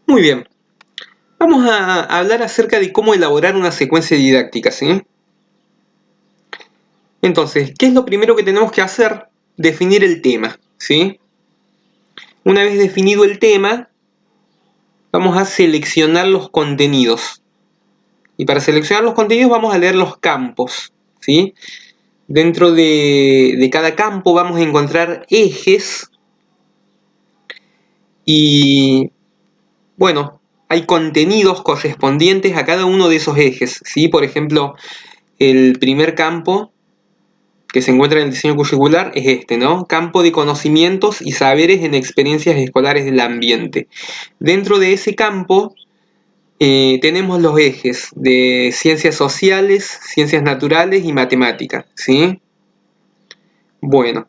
Muy bien. Vamos a hablar acerca de cómo elaborar una secuencia didáctica, ¿sí? Entonces, ¿qué es lo primero que tenemos que hacer? Definir el tema, ¿sí? Una vez definido el tema, vamos a seleccionar los contenidos. Y para seleccionar los contenidos vamos a leer los campos, ¿sí? Dentro de cada campo vamos a encontrar ejes y, bueno, hay contenidos correspondientes a cada uno de esos ejes, ¿sí? Por ejemplo, el primer campo que se encuentra en el diseño curricular es este, ¿no? Campo de conocimientos y saberes en experiencias escolares del ambiente. Dentro de ese campo tenemos los ejes de ciencias sociales, ciencias naturales y matemáticas, ¿sí? Bueno,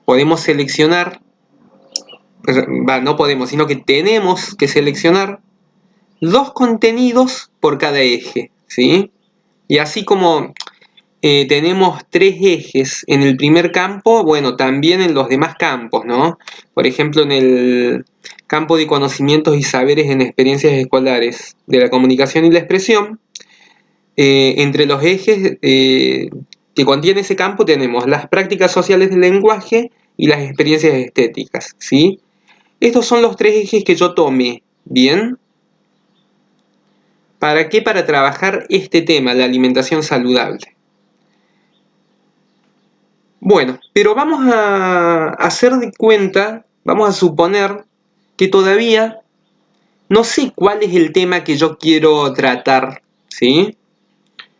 podemos seleccionar, no podemos, sino que tenemos que seleccionar dos contenidos por cada eje, ¿sí? Y así como tenemos tres ejes en el primer campo, bueno, también en los demás campos, ¿no? Por ejemplo, en el campo de conocimientos y saberes en experiencias escolares de la comunicación y la expresión, entre los ejes que contiene ese campo tenemos las prácticas sociales del lenguaje y las experiencias estéticas, ¿sí? Estos son los tres ejes que yo tomé, ¿bien? ¿Para qué? Para trabajar este tema, la alimentación saludable. Bueno, pero vamos a hacer de cuenta, vamos a suponer que todavía no sé cuál es el tema que yo quiero tratar, ¿sí?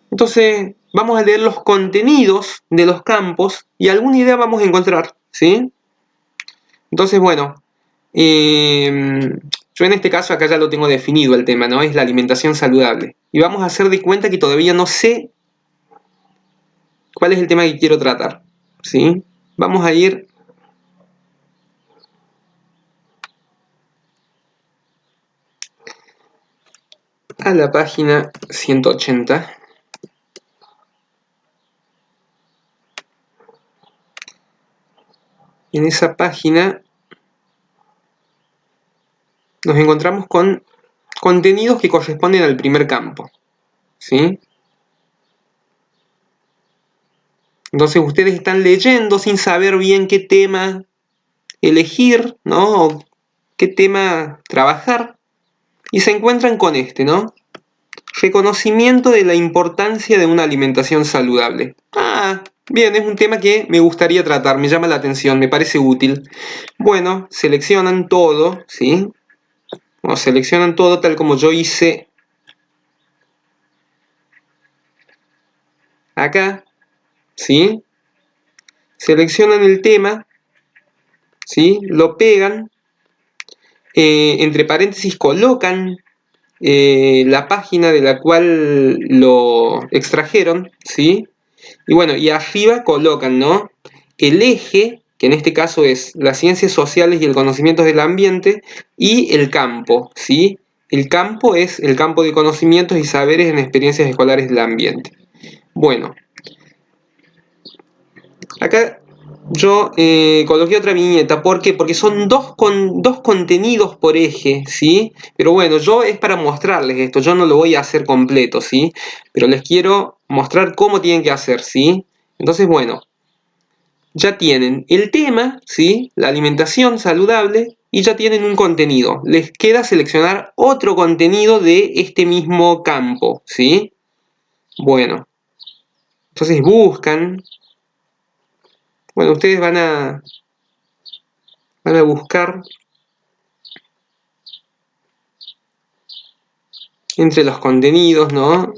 Entonces, vamos a leer los contenidos de los campos y alguna idea vamos a encontrar, ¿sí? Entonces, bueno, yo en este caso acá ya lo tengo definido el tema, ¿no? Es la alimentación saludable. Y vamos a hacer de cuenta que todavía no sé cuál es el tema que quiero tratar, ¿sí? Vamos a ir a la página 180. En esa página nos encontramos con contenidos que corresponden al primer campo, ¿sí? Entonces ustedes están leyendo sin saber bien qué tema elegir, ¿no? O qué tema trabajar, y se encuentran con este, ¿no? Reconocimiento de la importancia de una alimentación saludable. Ah, bien, es un tema que me gustaría tratar, me llama la atención, me parece útil. Bueno, seleccionan todo, ¿sí? O seleccionan todo tal como yo hice acá, ¿sí? Seleccionan el tema, ¿sí? Lo pegan, entre paréntesis colocan la página de la cual lo extrajeron, ¿sí? Y bueno, y arriba colocan, ¿no? El eje, que en este caso es las ciencias sociales y el conocimiento del ambiente, y el campo, ¿sí? El campo es el campo de conocimientos y saberes en experiencias escolares del ambiente. Bueno, acá yo coloqué otra viñeta. ¿Por qué? Porque son dos contenidos por eje, ¿sí? Pero bueno, yo es para mostrarles esto. Yo no lo voy a hacer completo, ¿sí? Pero les quiero mostrar cómo tienen que hacer, ¿sí? Entonces, bueno, ya tienen el tema, ¿sí? La alimentación saludable, y ya tienen un contenido. Les queda seleccionar otro contenido de este mismo campo, ¿sí? Bueno, entonces buscan. Bueno, ustedes van a buscar entre los contenidos, ¿no?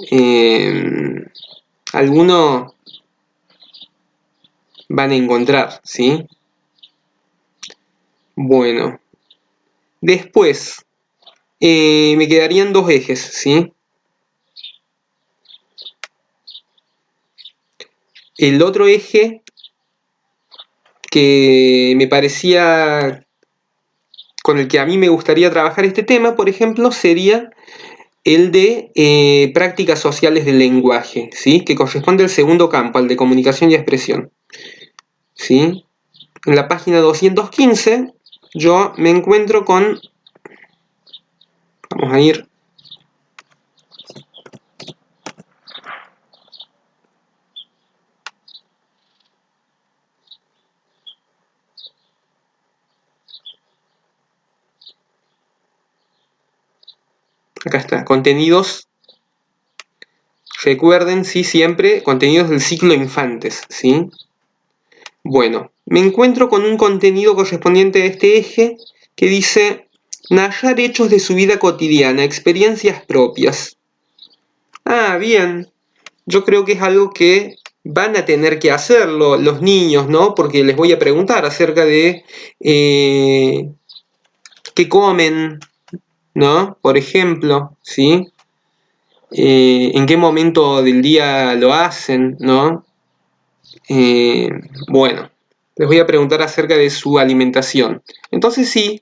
Alguno van a encontrar, ¿sí? Bueno, después me quedarían dos ejes, ¿sí? El otro eje que me parecía con el que a mí me gustaría trabajar este tema, por ejemplo, sería el de prácticas sociales del lenguaje, ¿sí? Que corresponde al segundo campo, al de comunicación y expresión, ¿sí? En la página 215 yo me encuentro con Vamos a ir. Acá está, contenidos. Recuerden, sí, siempre contenidos del ciclo infantes, ¿sí? Bueno, me encuentro con un contenido correspondiente a este eje que dice narrar hechos de su vida cotidiana, experiencias propias. Ah, bien. Yo creo que es algo que van a tener que hacerlo los niños, ¿no? Porque les voy a preguntar acerca de qué comen, ¿no? Por ejemplo, ¿sí? En qué momento del día lo hacen, ¿no? Bueno, les voy a preguntar acerca de su alimentación. Entonces sí,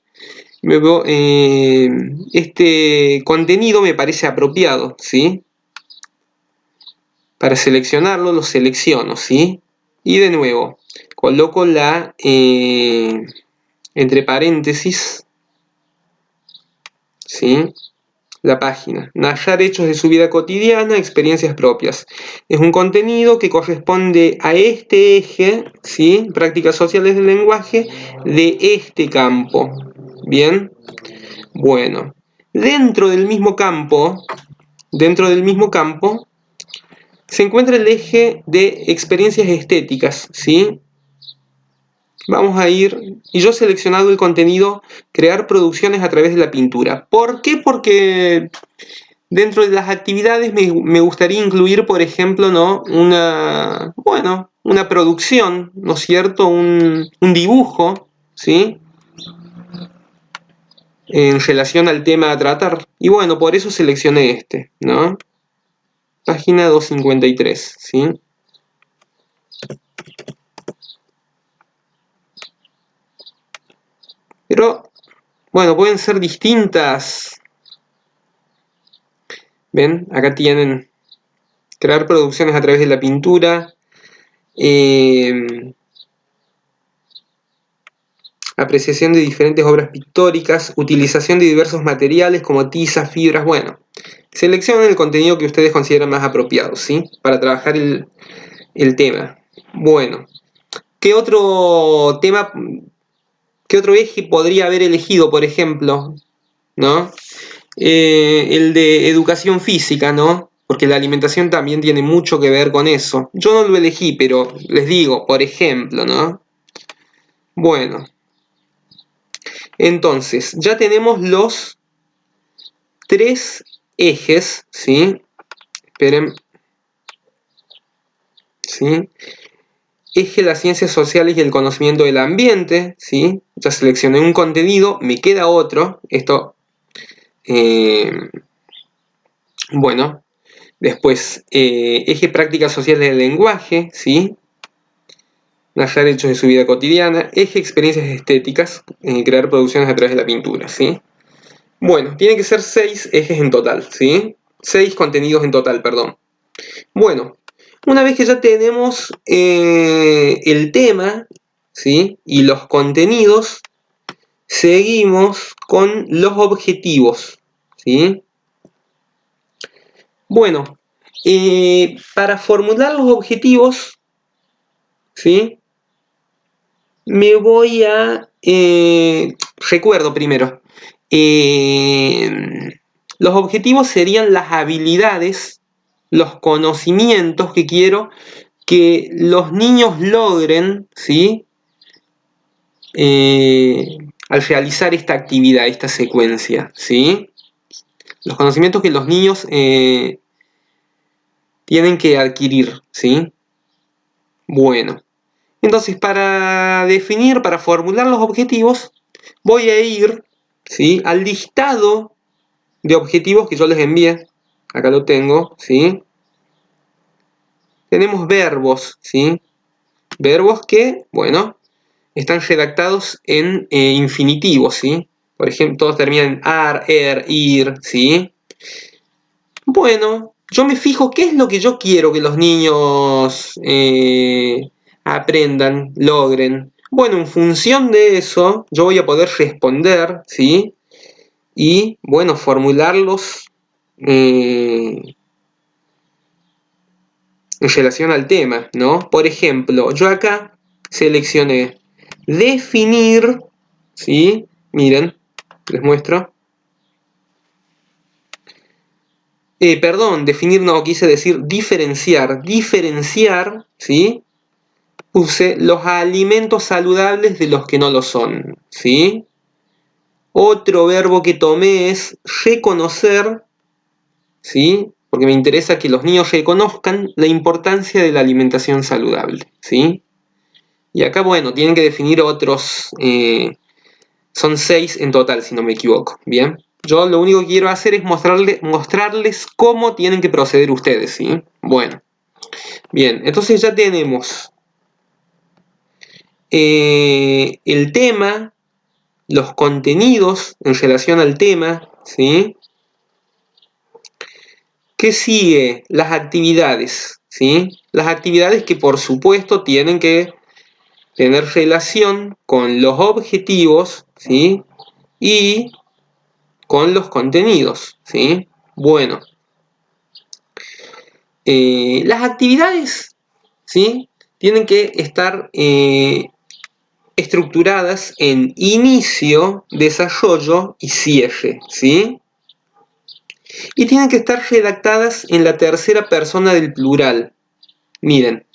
este contenido me parece apropiado, ¿sí? Para seleccionarlo, lo selecciono, ¿sí? Y de nuevo, coloco la entre paréntesis, ¿sí? La página. Narrar hechos de su vida cotidiana, experiencias propias. Es un contenido que corresponde a este eje, ¿sí? Prácticas sociales del lenguaje, de este campo. ¿Bien? Bueno. Dentro del mismo campo, se encuentra el eje de experiencias estéticas, ¿sí? Vamos a ir, y yo he seleccionado el contenido crear producciones a través de la pintura. ¿Por qué? Porque dentro de las actividades me gustaría incluir, por ejemplo, ¿no? Una producción, ¿no es cierto? Un dibujo, ¿sí? En relación al tema a tratar. Y bueno, por eso seleccioné este, ¿no? Página 253, ¿sí? Pero, bueno, pueden ser distintas. ¿Ven? Acá tienen crear producciones a través de la pintura. Apreciación de diferentes obras pictóricas, utilización de diversos materiales como tizas, fibras, bueno. Seleccionen el contenido que ustedes consideran más apropiado, ¿sí? Para trabajar el tema. Bueno, ¿qué otro tema, qué otro eje podría haber elegido, por ejemplo? ¿No? El de educación física, ¿no? Porque la alimentación también tiene mucho que ver con eso. Yo no lo elegí, pero les digo, por ejemplo, ¿no? Bueno, entonces, ya tenemos los tres ejes, ¿sí? Esperen, ¿sí? Eje las ciencias sociales y el conocimiento del ambiente, ¿sí? Ya seleccioné un contenido, me queda otro. Esto, bueno. Después, eje prácticas sociales del lenguaje, ¿sí? Narrar hechos de su vida cotidiana. Eje experiencias estéticas, crear producciones a través de la pintura, ¿sí? Bueno, tiene que ser 6 ejes en total, ¿sí? 6 contenidos en total, perdón. Bueno, una vez que ya tenemos el tema, ¿sí? Y los contenidos, seguimos con los objetivos, ¿sí? Bueno, para formular los objetivos, ¿sí? Me voy a... recuerdo primero. Los objetivos serían las habilidades, los conocimientos que quiero que los niños logren, ¿sí? Al realizar esta actividad, esta secuencia, ¿sí? Los conocimientos que los niños tienen que adquirir, ¿sí? Bueno, entonces para definir, para formular los objetivos, voy a ir, ¿sí? Al listado de objetivos que yo les envié. Acá lo tengo, ¿sí? Tenemos verbos, ¿sí? Verbos que, bueno, están redactados en infinitivos, ¿sí? Por ejemplo, todos terminan en ar, er, ir, ¿sí? Bueno, yo me fijo qué es lo que yo quiero que los niños aprendan, logren. Bueno, en función de eso, yo voy a poder responder, ¿sí? y, bueno, formularlos en relación al tema, ¿no? Por ejemplo, yo acá seleccioné definir, ¿sí? Miren, les muestro. Perdón, definir no, quise decir diferenciar. Diferenciar, ¿sí? Puse los alimentos saludables de los que no lo son, ¿sí? Otro verbo que tomé es reconocer, ¿sí? Porque me interesa que los niños reconozcan la importancia de la alimentación saludable, ¿sí? Y acá, bueno, tienen que definir otros, son 6 en total, si no me equivoco, ¿bien? Yo lo único que quiero hacer es mostrarles cómo tienen que proceder ustedes, ¿sí? Bueno, bien, entonces ya tenemos el tema, los contenidos en relación al tema, ¿sí? ¿Qué sigue? Las actividades, ¿sí? Las actividades que por supuesto tienen que tener relación con los objetivos, ¿sí? Y con los contenidos, ¿sí? Bueno, las actividades, ¿sí? Tienen que estar estructuradas en inicio, desarrollo y cierre, ¿sí? Y tienen que estar redactadas en la tercera persona del plural. Miren,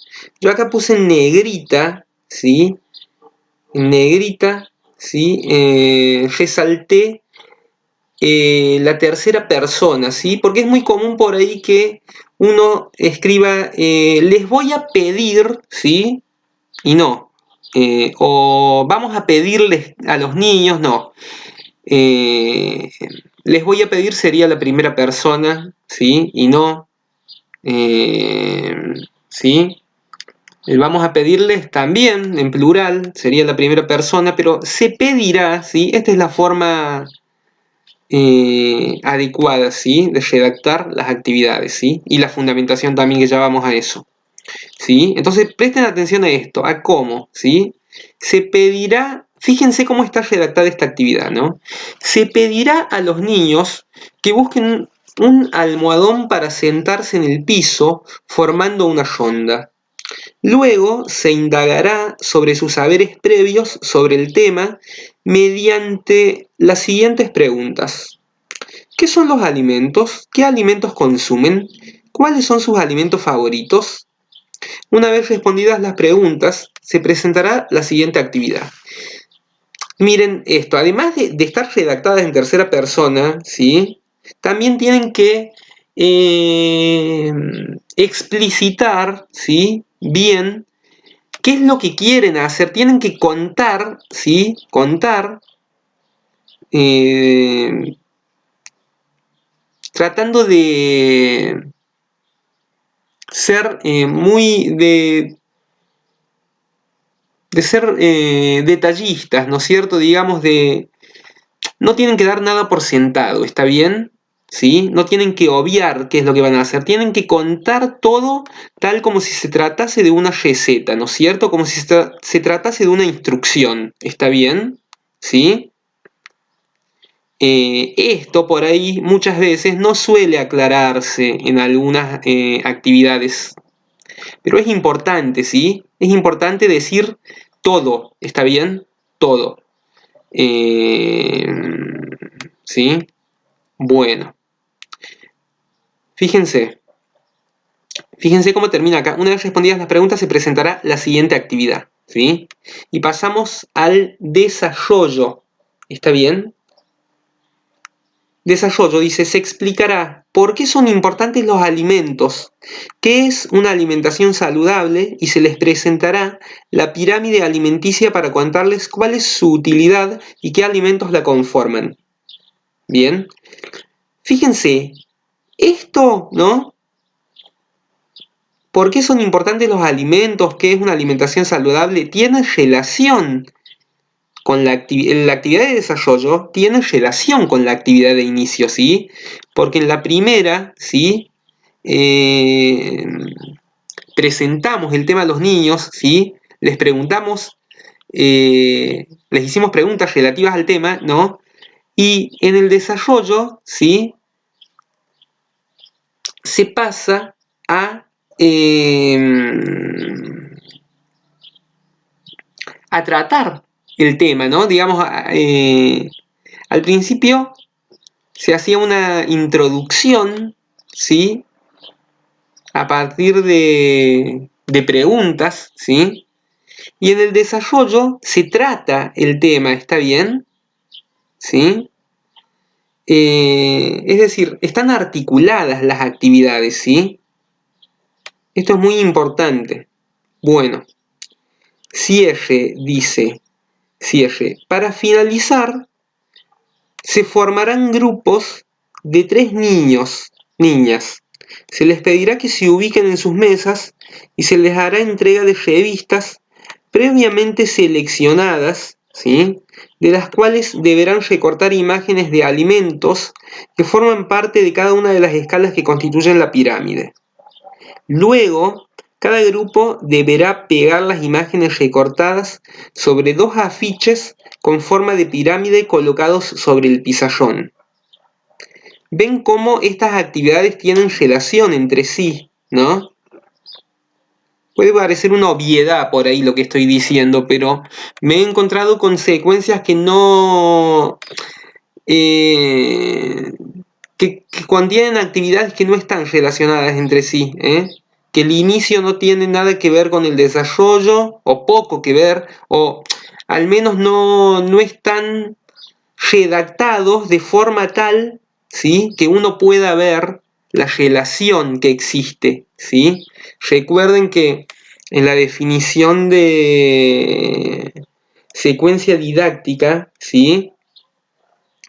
yo acá puse en negrita, ¿sí? En negrita, ¿sí? Resalté la tercera persona, ¿sí? Porque es muy común por ahí que uno escriba, les voy a pedir, ¿sí? Y no. O vamos a pedirles a los niños, no. Eh, les voy a pedir sería la primera persona, ¿sí? Y no. Eh, ¿Sí? Vamos a pedirles también, en plural, sería la primera persona, pero se pedirá, ¿sí? Esta es la forma adecuada, ¿sí? De redactar las actividades, ¿sí? Y la fundamentación también, que ya vamos a eso, ¿sí? Entonces, presten atención a esto, a cómo, ¿sí? Se pedirá, fíjense cómo está redactada esta actividad, ¿no? Se pedirá a los niños que busquen un almohadón para sentarse en el piso formando una ronda. Luego se indagará sobre sus saberes previos sobre el tema mediante las siguientes preguntas. ¿Qué son los alimentos? ¿Qué alimentos consumen? ¿Cuáles son sus alimentos favoritos? Una vez respondidas las preguntas, se presentará la siguiente actividad. Miren esto, además de estar redactadas en tercera persona, ¿sí? También tienen que explicitar, ¿sí? Bien qué es lo que quieren hacer. Tienen que contar, ¿sí? Contar, tratando de ser de ser detallistas, ¿no es cierto? Digamos, no tienen que dar nada por sentado, ¿está bien? ¿Sí? No tienen que obviar qué es lo que van a hacer, tienen que contar todo tal como si se tratase de una receta, ¿no es cierto? Como si se tratase de una instrucción, ¿está bien? ¿Sí? Esto por ahí muchas veces no suele aclararse en algunas actividades, pero es importante, ¿sí? Es importante decir todo, ¿está bien? Todo. Eh, ¿Sí? Bueno, fíjense, fíjense cómo termina acá. Una vez respondidas las preguntas se presentará la siguiente actividad, ¿sí? Y pasamos al desarrollo, ¿está bien? Desarrollo, dice, se explicará por qué son importantes los alimentos, qué es una alimentación saludable y se les presentará la pirámide alimenticia para contarles cuál es su utilidad y qué alimentos la conforman. Bien, fíjense, esto, ¿no? ¿Por qué son importantes los alimentos? ¿Qué es una alimentación saludable? Tiene relación con la actividad de desarrollo, tiene relación con la actividad de inicio, ¿sí? Porque en la primera, ¿sí? Eh, presentamos el tema a los niños, ¿sí? Les preguntamos, les hicimos preguntas relativas al tema, ¿no? Y en el desarrollo, ¿sí?, se pasa a tratar el tema, ¿no? Digamos, al principio se hacía una introducción, ¿sí?, a partir de preguntas, ¿sí? Y en el desarrollo se trata el tema, ¿está bien? ¿Sí? Es decir, están articuladas las actividades, ¿sí? Esto es muy importante. Bueno, cierre, dice, cierre. Para finalizar, se formarán grupos de 3 niños, niñas. Se les pedirá que se ubiquen en sus mesas y se les hará entrega de revistas previamente seleccionadas, ¿sí?, de las cuales deberán recortar imágenes de alimentos que forman parte de cada una de las escalas que constituyen la pirámide. Luego, cada grupo deberá pegar las imágenes recortadas sobre 2 afiches con forma de pirámide colocados sobre el pizarrón. Ven cómo estas actividades tienen relación entre sí, ¿no? Puede parecer una obviedad por ahí lo que estoy diciendo, pero me he encontrado con secuencias que no... que contienen actividades que no están relacionadas entre sí, que el inicio no tiene nada que ver con el desarrollo, o poco que ver, o al menos no están redactados de forma tal, ¿sí?, que uno pueda ver la relación que existe, ¿sí? Recuerden que en la definición de secuencia didáctica, ¿sí?,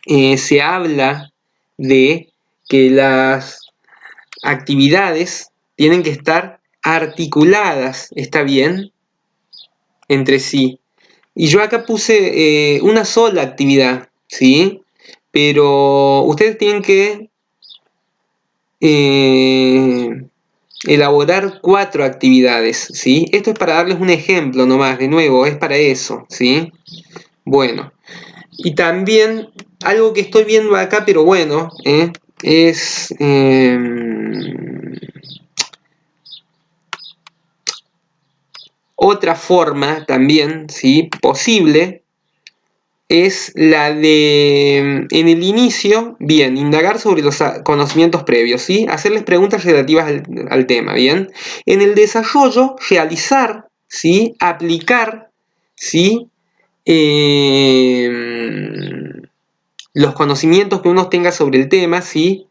se habla de que las actividades tienen que estar articuladas, ¿está bien?, entre sí. Y yo acá puse una sola actividad, ¿sí? Pero ustedes tienen que elaborar 4 actividades, ¿sí? Esto es para darles un ejemplo nomás, de nuevo, es para eso, ¿sí? Bueno, y también algo que estoy viendo acá, pero bueno, es... otra forma también, ¿sí?, posible, es la de, en el inicio, bien, indagar sobre los conocimientos previos, ¿sí?, hacerles preguntas relativas al tema, bien. En el desarrollo, realizar, ¿sí?, aplicar, ¿sí?, los conocimientos que uno tenga sobre el tema, ¿sí?,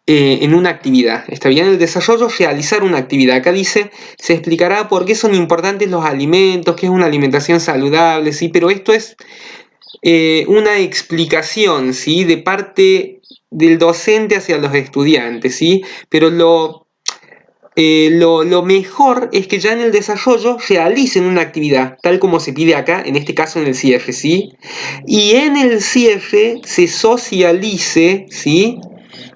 en una actividad. Está bien, el desarrollo, realizar una actividad. Acá dice, se explicará por qué son importantes los alimentos, qué es una alimentación saludable, ¿sí? Pero esto es una explicación, ¿sí?, de parte del docente hacia los estudiantes, ¿sí? Pero lo mejor es que ya en el desarrollo realicen una actividad, tal como se pide acá, en este caso en el cierre, ¿sí? Y en el cierre se socialice, ¿sí?,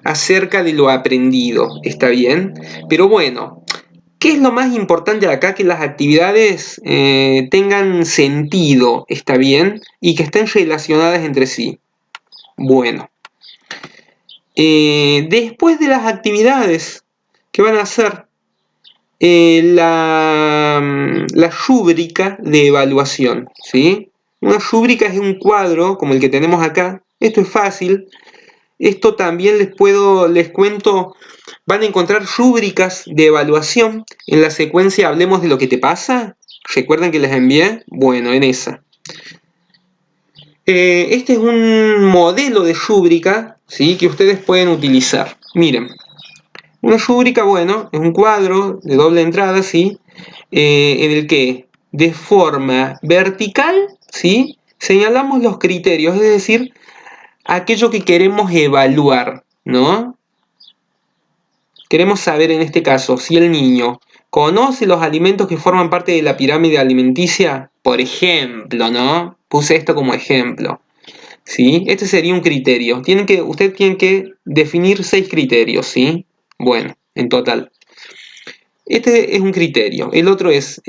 acerca de lo aprendido, ¿está bien? Pero bueno, ¿qué es lo más importante acá? Que las actividades tengan sentido, ¿está bien? Y que estén relacionadas entre sí. Bueno, después de las actividades, ¿qué van a hacer? La rúbrica de evaluación, ¿sí? Una rúbrica es un cuadro como el que tenemos acá. Esto es fácil. Esto también les cuento, van a encontrar rúbricas de evaluación en la secuencia Hablemos de lo que te pasa. ¿Recuerdan que les envié? Bueno, en esa. Este es un modelo de rúbrica, ¿sí?, que ustedes pueden utilizar. Miren, una rúbrica, bueno, es un cuadro de doble entrada, ¿sí?, en el que de forma vertical, ¿sí?, señalamos los criterios, es decir, aquello que queremos evaluar, ¿no? Queremos saber en este caso si el niño conoce los alimentos que forman parte de la pirámide alimenticia, por ejemplo, ¿no? Puse esto como ejemplo, ¿sí? Este sería un criterio. Ustedes tienen que definir 6 criterios, ¿sí? Bueno, en total. Este es un criterio. El otro es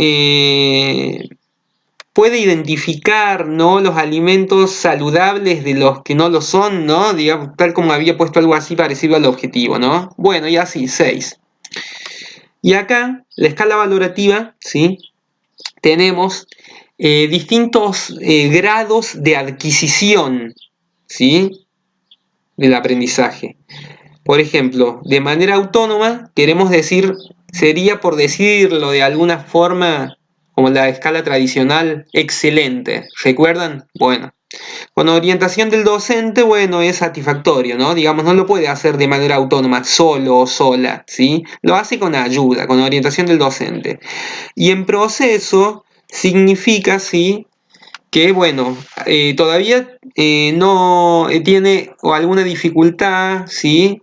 puede identificar, ¿no?, los alimentos saludables de los que no lo son, ¿no? Digamos, tal como había puesto algo así parecido al objetivo, ¿no? Bueno, y así, 6. Y acá, la escala valorativa, ¿sí?, tenemos distintos grados de adquisición, ¿sí?, del aprendizaje. Por ejemplo, de manera autónoma, queremos decir, sería por decirlo de alguna forma, como la escala tradicional, excelente. ¿Recuerdan? Bueno. Con orientación del docente, bueno, es satisfactorio, ¿no? Digamos, no lo puede hacer de manera autónoma, solo o sola, ¿sí? Lo hace con ayuda, con orientación del docente. Y en proceso significa, ¿sí?, que, bueno, todavía no tiene alguna dificultad, ¿sí?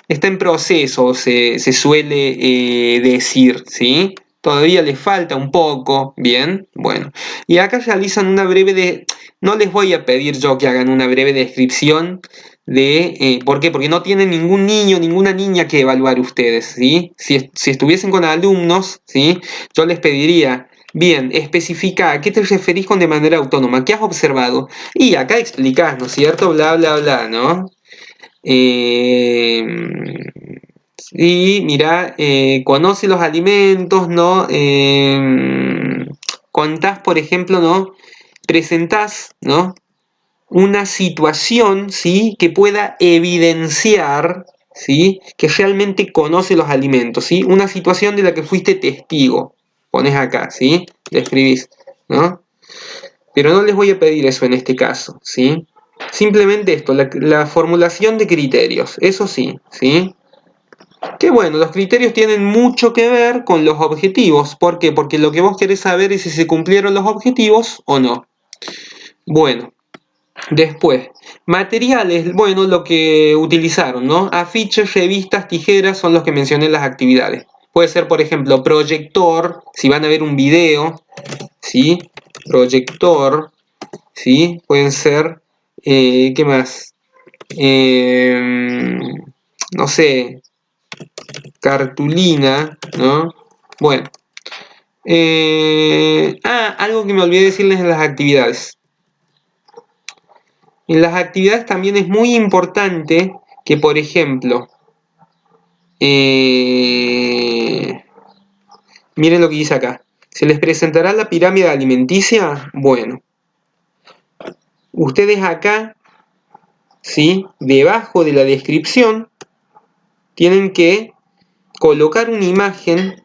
Está en proceso, se suele decir, ¿sí? Todavía le falta un poco, ¿bien? Bueno, y acá realizan una breve. No les voy a pedir yo que hagan una breve descripción de. ¿Por qué? Porque no tienen ningún niño, ninguna niña que evaluar ustedes, ¿sí? Si estuviesen con alumnos, ¿sí?, yo les pediría. Bien, especifica, ¿a qué te referís con de manera autónoma? ¿Qué has observado? Y acá explicás, ¿no es cierto? Bla, bla, bla, ¿no? Y mira, conoce los alimentos, ¿no? Contás, por ejemplo, ¿no? Presentás, ¿no?, una situación, ¿sí?, que pueda evidenciar, ¿sí?, que realmente conoce los alimentos, ¿sí? Una situación de la que fuiste testigo. Pones acá, ¿sí? Le escribís, ¿no? Pero no les voy a pedir eso en este caso, ¿sí? Simplemente esto, la formulación de criterios, eso sí, ¿sí? Que bueno, los criterios tienen mucho que ver con los objetivos. ¿Por qué? Porque lo que vos querés saber es si se cumplieron los objetivos o no. Bueno, después, materiales, bueno, lo que utilizaron, ¿no? Afiches, revistas, tijeras son los que mencioné en las actividades. Puede ser, por ejemplo, proyector, si van a ver un video, ¿sí? Proyector, ¿sí? Pueden ser, ¿qué más? No sé, cartulina, ¿no? Bueno. Algo que me olvidé decirles en las actividades. En las actividades también es muy importante que, por ejemplo, miren lo que dice acá. ¿Se les presentará la pirámide alimenticia? Bueno, ustedes acá, ¿sí?, debajo de la descripción, tienen que colocar una imagen,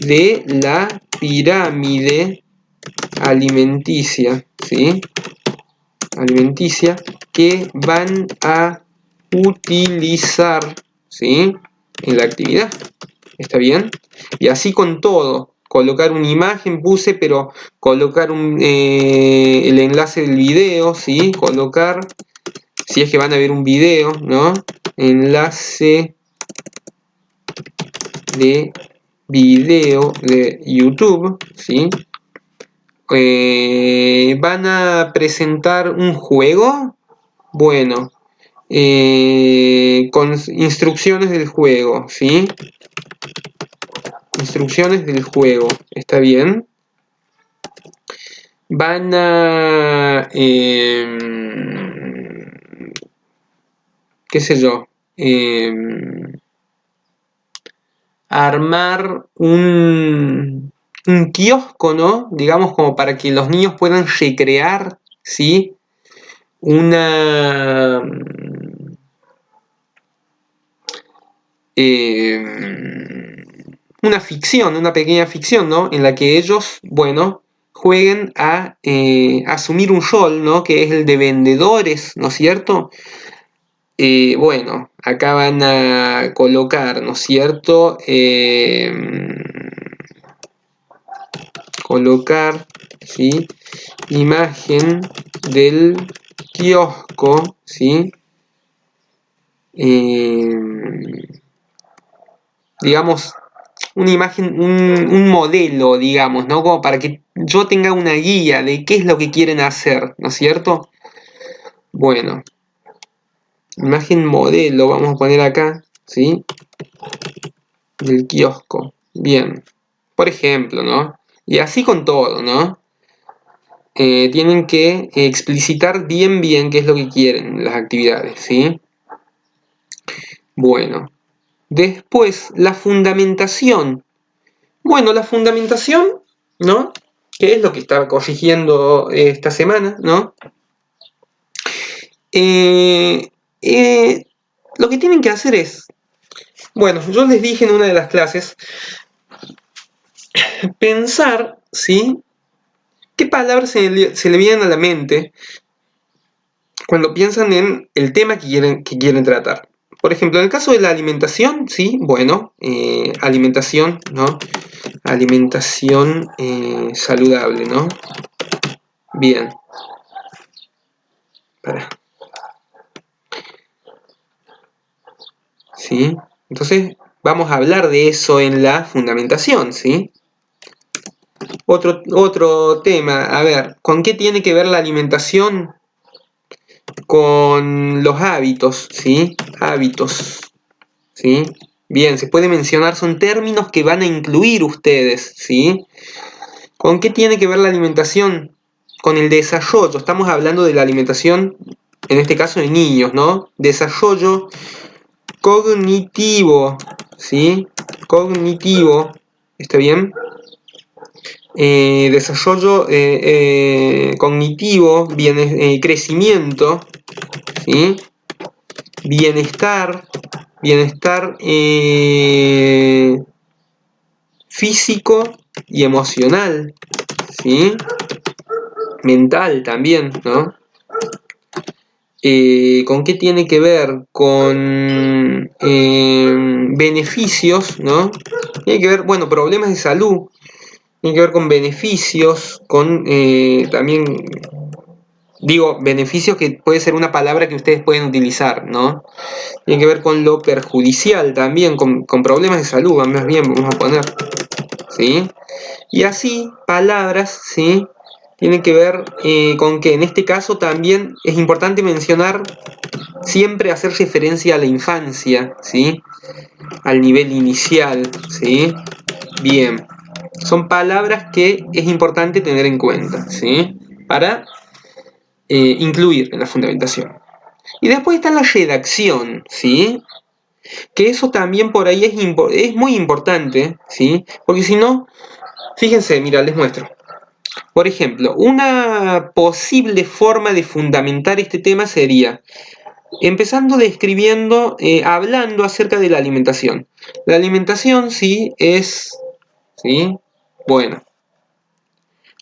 de la pirámide alimenticia, ¿sí?, alimenticia que van a utilizar, ¿sí?, en la actividad. ¿Está bien? Y así con todo. Colocar una imagen puse, pero colocar el enlace del video, ¿sí? Colocar, si es que van a ver un video, ¿no? Enlace de video de YouTube, ¿sí? ¿Van a presentar un juego? Bueno, con instrucciones del juego, ¿sí? Instrucciones del juego, ¿está bien? Van a, qué sé yo, armar un kiosco, ¿no? Digamos, como para que los niños puedan recrear, ¿sí?, una ficción, una pequeña ficción, ¿no?, en la que ellos, bueno, jueguen a asumir un rol, ¿no?, que es el de vendedores, ¿no es cierto? Bueno, acá van a colocar, ¿no es cierto? Colocar, ¿sí?, imagen del kiosco, ¿sí? Digamos, una imagen, un modelo, digamos, ¿no? Como para que yo tenga una guía de qué es lo que quieren hacer, ¿no es cierto? Bueno, imagen modelo, vamos a poner acá, ¿sí?, del kiosco. Bien. Por ejemplo, ¿no? Y así con todo, ¿no? Tienen que explicitar bien qué es lo que quieren las actividades, ¿sí? Bueno, después la fundamentación. Bueno, la fundamentación, ¿no? Que es lo que estaba corrigiendo esta semana, ¿no? Lo que tienen que hacer es, bueno, yo les dije en una de las clases, pensar, ¿sí? ¿Qué palabras se le vienen a la mente cuando piensan en el tema que quieren tratar? Por ejemplo, en el caso de la alimentación, sí, bueno, alimentación, ¿no? Alimentación saludable, ¿no? Bien. Para. ¿Sí? Entonces, vamos a hablar de eso en la fundamentación, ¿sí? Otro tema, a ver, ¿con qué tiene que ver la alimentación? Con los hábitos, ¿sí? Hábitos, ¿sí? Bien, se puede mencionar, son términos que van a incluir ustedes, ¿sí? ¿Con qué tiene que ver la alimentación? Con el desarrollo, estamos hablando de la alimentación, en este caso de niños, ¿no? Desarrollo cognitivo, ¿sí? Cognitivo, ¿está bien? Desarrollo cognitivo, crecimiento, ¿sí? Bienestar, bienestar físico y emocional, ¿sí? Mental también, ¿no? ¿Con qué tiene que ver? Con beneficios, ¿no? Tiene que ver, bueno, problemas de salud, tiene que ver con beneficios, con también, digo, beneficios que puede ser una palabra que ustedes pueden utilizar, ¿no? Tiene que ver con lo perjudicial también, con problemas de salud, más bien, vamos a poner, ¿sí? Y así, palabras, ¿sí? Tienen que ver con que en este caso también es importante mencionar, siempre hacer referencia a la infancia, ¿sí? Al nivel inicial, ¿sí? Bien, son palabras que es importante tener en cuenta, ¿sí? Para incluir en la fundamentación. Y después está la redacción, ¿sí? Que eso también por ahí es muy importante, ¿sí? Porque si no, fíjense, mira, les muestro. Por ejemplo, una posible forma de fundamentar este tema sería empezando describiendo, hablando acerca de la alimentación. La alimentación, sí, es, ¿sí? Bueno,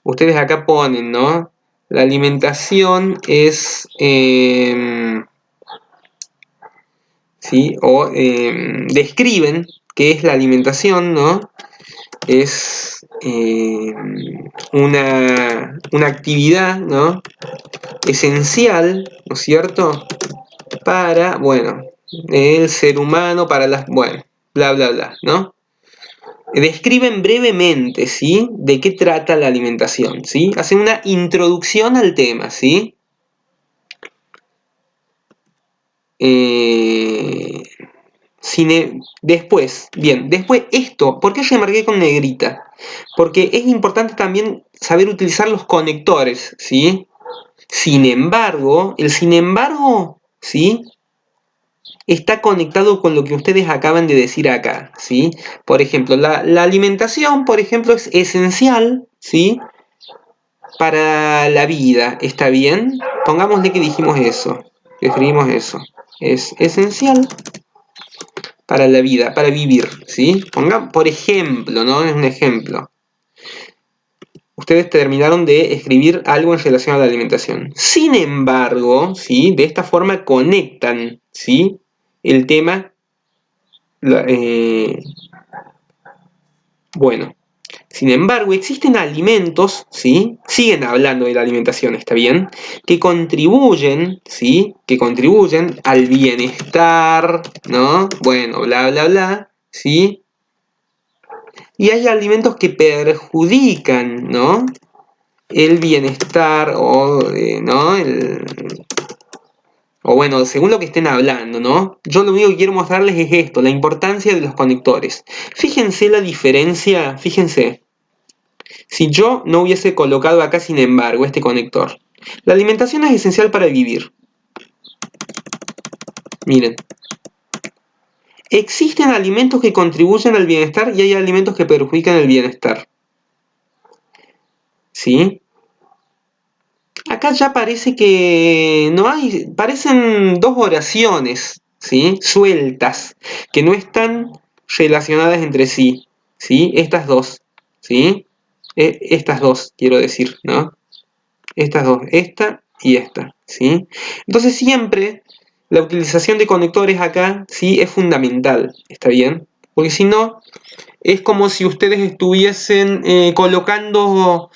ustedes acá ponen, ¿no? La alimentación es, ¿sí? O describen qué es la alimentación, ¿no? Es una actividad, ¿no? Esencial, ¿no es cierto? Para, bueno, el ser humano, para las, bueno, bla, bla, bla, ¿no? Describen brevemente, ¿sí? De qué trata la alimentación, ¿sí? Hacen una introducción al tema, ¿sí? Después, bien, después esto, ¿por qué remarqué con negrita? Porque es importante también saber utilizar los conectores, ¿sí? Sin embargo, el sin embargo, ¿sí? Está conectado con lo que ustedes acaban de decir acá, ¿sí? Por ejemplo, la alimentación, por ejemplo, es esencial, ¿sí? Para la vida, ¿está bien? Pongámosle que dijimos eso, que escribimos eso. Es esencial para la vida, para vivir, ¿sí? Por ejemplo, ¿no? Es un ejemplo. Ustedes terminaron de escribir algo en relación a la alimentación. Sin embargo, ¿sí? De esta forma conectan, ¿sí? El tema, bueno. Sin embargo, existen alimentos, ¿sí? Siguen hablando de la alimentación, ¿está bien? Que contribuyen, ¿sí? Que contribuyen al bienestar, ¿no? Bueno, bla, bla, bla, ¿sí? Y hay alimentos que perjudican, ¿no? El bienestar o, ¿no? O bueno, según lo que estén hablando, ¿no? Yo lo único que quiero mostrarles es esto, la importancia de los conectores. Fíjense la diferencia, fíjense. Si yo no hubiese colocado acá, sin embargo, este conector. La alimentación es esencial para vivir. Miren. Existen alimentos que contribuyen al bienestar y hay alimentos que perjudican el bienestar. ¿Sí? Acá ya parece que no hay, parecen dos oraciones, ¿sí? Sueltas, que no están relacionadas entre sí, ¿sí? Estas dos, ¿sí? Estas dos, quiero decir, ¿no? Estas dos, esta y esta, ¿sí? Entonces siempre la utilización de conectores acá, ¿sí? Es fundamental, ¿está bien? Porque si no, es como si ustedes estuviesen colocando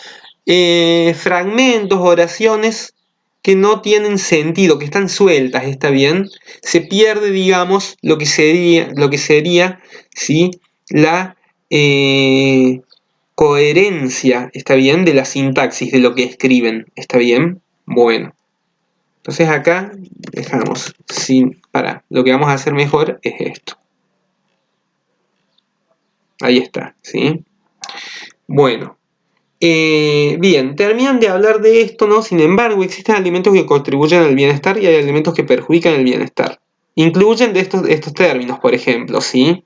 fragmentos, oraciones que no tienen sentido, que están sueltas, ¿está bien? Se pierde, digamos, lo que sería ¿sí? La coherencia, ¿está bien? De la sintaxis de lo que escriben, ¿está bien? Bueno, entonces acá dejamos sin para. Lo que vamos a hacer mejor es esto. Ahí está, ¿sí? Bueno. Bien, terminan de hablar de esto, ¿no? Sin embargo, existen alimentos que contribuyen al bienestar y hay alimentos que perjudican el bienestar. Incluyen de estos términos, por ejemplo, ¿sí?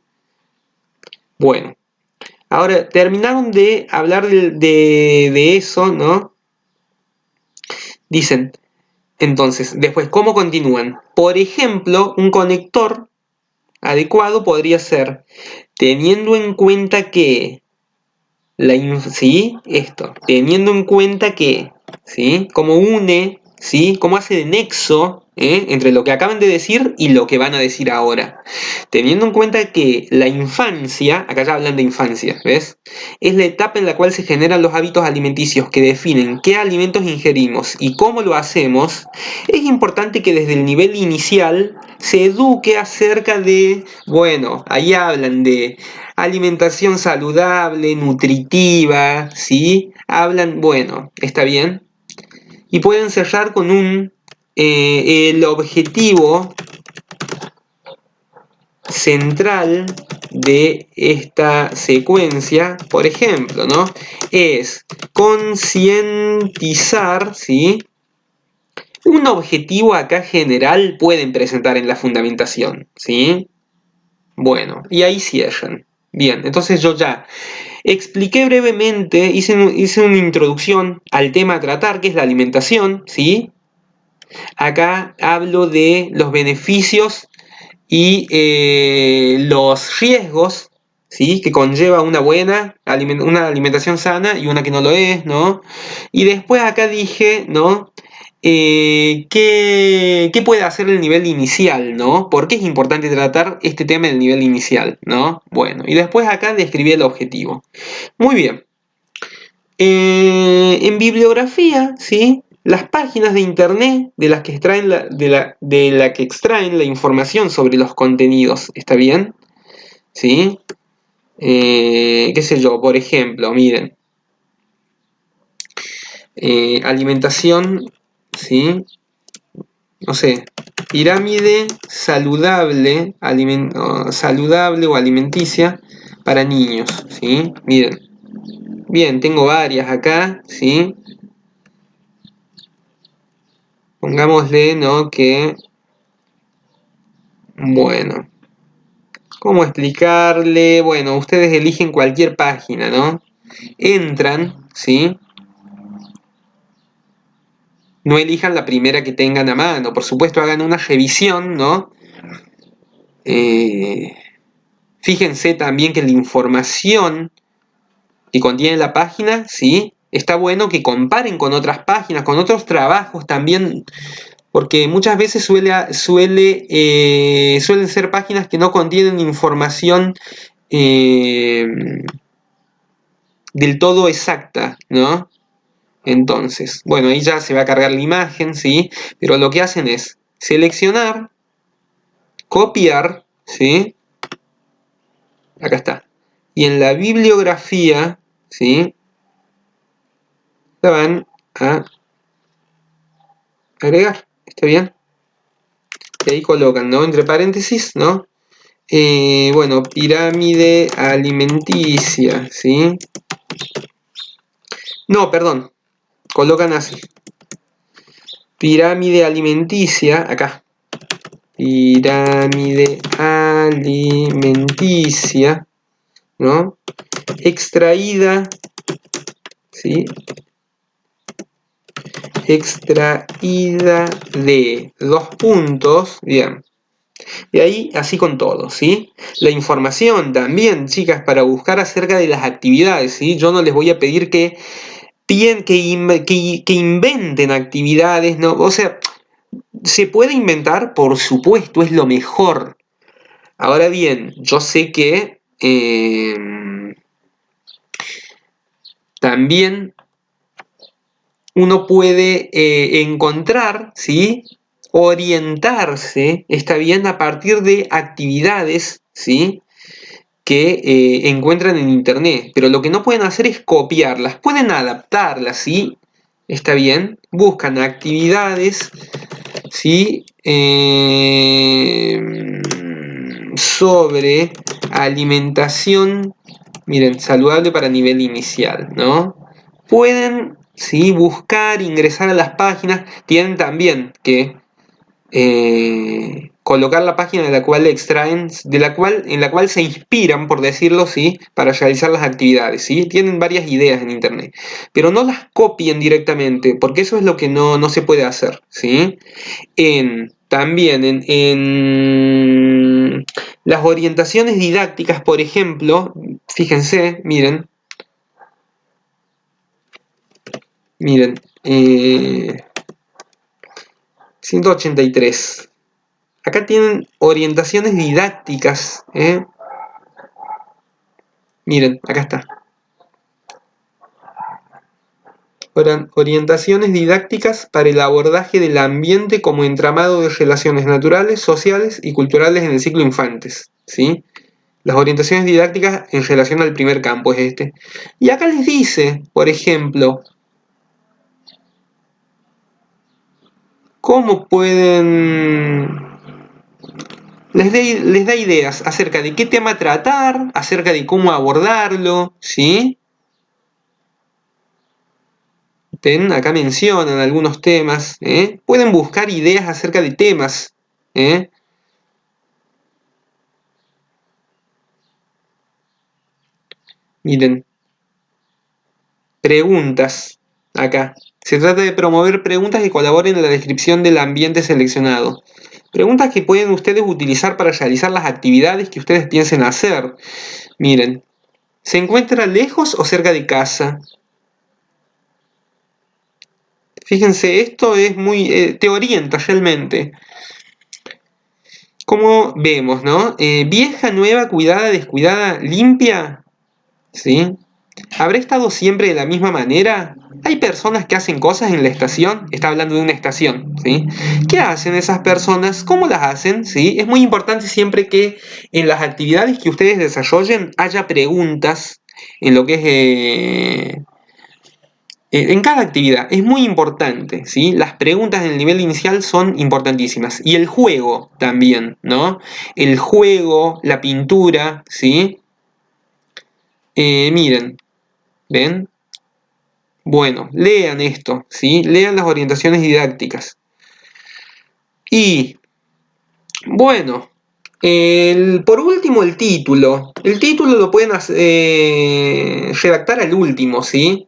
Bueno, ahora terminaron de hablar de eso, ¿no? Dicen, entonces, después, ¿cómo continúan? Por ejemplo, un conector adecuado podría ser, teniendo en cuenta que ¿sí? Esto, teniendo en cuenta que, ¿sí? Cómo une, ¿sí? Cómo hace de nexo entre lo que acaban de decir y lo que van a decir ahora. Teniendo en cuenta que la infancia, acá ya hablan de infancia, ¿ves? Es la etapa en la cual se generan los hábitos alimenticios que definen qué alimentos ingerimos y cómo lo hacemos, es importante que desde el nivel inicial se eduque acerca de, bueno, ahí hablan de alimentación saludable, nutritiva, ¿sí? Hablan, bueno, está bien. Y pueden cerrar con el objetivo central de esta secuencia, por ejemplo, ¿no? Es concientizar, ¿sí? Un objetivo acá general pueden presentar en la fundamentación, ¿sí? Bueno, y ahí cierran. Bien, entonces yo ya expliqué brevemente, hice una introducción al tema a tratar, que es la alimentación, ¿sí? Acá hablo de los beneficios y los riesgos, ¿sí? Que conlleva una buena una alimentación sana y una que no lo es, ¿no? Y después acá dije, ¿no? ¿Qué puede hacer el nivel inicial, ¿no? ¿Por qué es importante tratar este tema en el nivel inicial, ¿no? Bueno, y después acá describí el objetivo. Muy bien. En bibliografía, ¿sí? Las páginas de internet de las que extraen de la que extraen la información sobre los contenidos, ¿está bien? ¿Sí? Qué sé yo, por ejemplo, miren. Alimentación, ¿sí? No sé, pirámide saludable, saludable o alimenticia para niños, ¿sí? Miren. Bien, tengo varias acá, ¿sí? Pongámosle, ¿no? Que, bueno, ¿cómo explicarle? Bueno, ustedes eligen cualquier página, ¿no? Entran, ¿sí? No elijan la primera que tengan a mano, por supuesto hagan una revisión, ¿no? Fíjense también que la información que contiene la página, ¿sí? Está bueno que comparen con otras páginas, con otros trabajos también, porque muchas veces suelen ser páginas que no contienen información del todo exacta, ¿no? Entonces, bueno, ahí ya se va a cargar la imagen, ¿sí? Pero lo que hacen es seleccionar, copiar, ¿sí? Acá está. Y en la bibliografía, ¿sí? La van a agregar, ¿está bien? que ahí colocan, ¿no? Entre paréntesis, ¿no? Bueno, pirámide alimenticia, ¿sí? No, perdón, colocan así. Pirámide alimenticia, acá. Pirámide alimenticia, ¿no? Extraída, ¿sí? Extraída de dos puntos, bien. Y ahí, así con todo, ¿sí? La información también, chicas, para buscar acerca de las actividades, ¿sí? Yo no les voy a pedir que inventen actividades, ¿no? O sea, se puede inventar, por supuesto, es lo mejor. Ahora bien, yo sé que también uno puede encontrar, ¿sí? Orientarse, está bien, a partir de actividades, ¿sí? Que encuentran en internet, pero lo que no pueden hacer es copiarlas, pueden adaptarlas, ¿sí? Está bien, buscan actividades, ¿sí? Sobre alimentación, miren, saludable para nivel inicial, ¿no? Pueden, ¿sí? Buscar, ingresar a las páginas, tienen también que colocar la página de la cual extraen, en la cual se inspiran, por decirlo, ¿sí? Para realizar las actividades, ¿sí? Tienen varias ideas en internet, pero no las copien directamente, porque eso es lo que no se puede hacer, ¿sí? También en las orientaciones didácticas, por ejemplo, fíjense, miren, 183. Acá tienen orientaciones didácticas, ¿eh? Miren, acá está. Orientaciones didácticas para el abordaje del ambiente como entramado de relaciones naturales, sociales y culturales en el ciclo infantes, ¿sí? Las orientaciones didácticas en relación al primer campo es este. Y acá les dice, por ejemplo, cómo pueden... Les da ideas acerca de qué tema tratar, acerca de cómo abordarlo, ¿sí? Acá mencionan algunos temas, ¿eh? Pueden buscar ideas acerca de temas, ¿eh? Miren, preguntas, acá. Se trata de promover preguntas que colaboren en la descripción del ambiente seleccionado. Preguntas que pueden ustedes utilizar para realizar las actividades que ustedes piensen hacer. Miren, ¿se encuentra lejos o cerca de casa? Fíjense, esto es muy... te orienta realmente. Como vemos, ¿no? Vieja, nueva, cuidada, descuidada, limpia, ¿sí? ¿Habrá estado siempre de la misma manera? Hay personas que hacen cosas en la estación, está hablando de una estación, ¿sí? ¿Qué hacen esas personas? ¿Cómo las hacen? ¿Sí? Es muy importante siempre que en las actividades que ustedes desarrollen haya preguntas en lo que es... en cada actividad es muy importante, ¿sí? Las preguntas en el nivel inicial son importantísimas. Y el juego también, ¿no? El juego, la pintura, ¿sí? Miren, ¿ven? Bueno, lean esto, ¿sí? Lean las orientaciones didácticas. Y, bueno, por último el título. El título lo pueden redactar al último, ¿sí?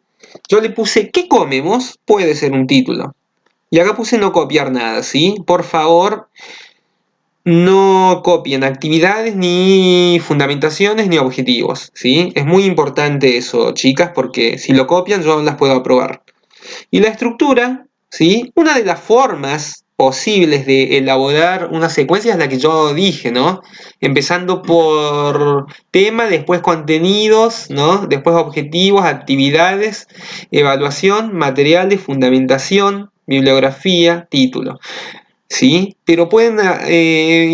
Yo le puse ¿qué comemos? Puede ser un título. Y acá puse no copiar nada, ¿sí? Por favor, no copien actividades, ni fundamentaciones, ni objetivos, ¿sí? Es muy importante eso, chicas, porque si lo copian yo no las puedo aprobar. Y la estructura, ¿sí? Una de las formas posibles de elaborar una secuencia es la que yo dije, ¿no? Empezando por tema, después contenidos, ¿no? Después objetivos, actividades, evaluación, materiales, fundamentación, bibliografía, título. ¿Sí? Pero pueden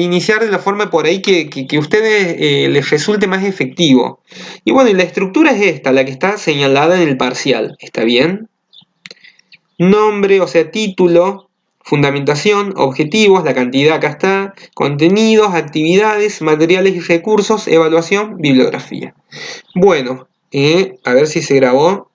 iniciar de la forma por ahí que a ustedes les resulte más efectivo. Y bueno, y la estructura es esta, la que está señalada en el parcial. ¿Está bien? Nombre, o sea, título, fundamentación, objetivos, la cantidad acá está, contenidos, actividades, materiales y recursos, evaluación, bibliografía. Bueno, a ver si se grabó.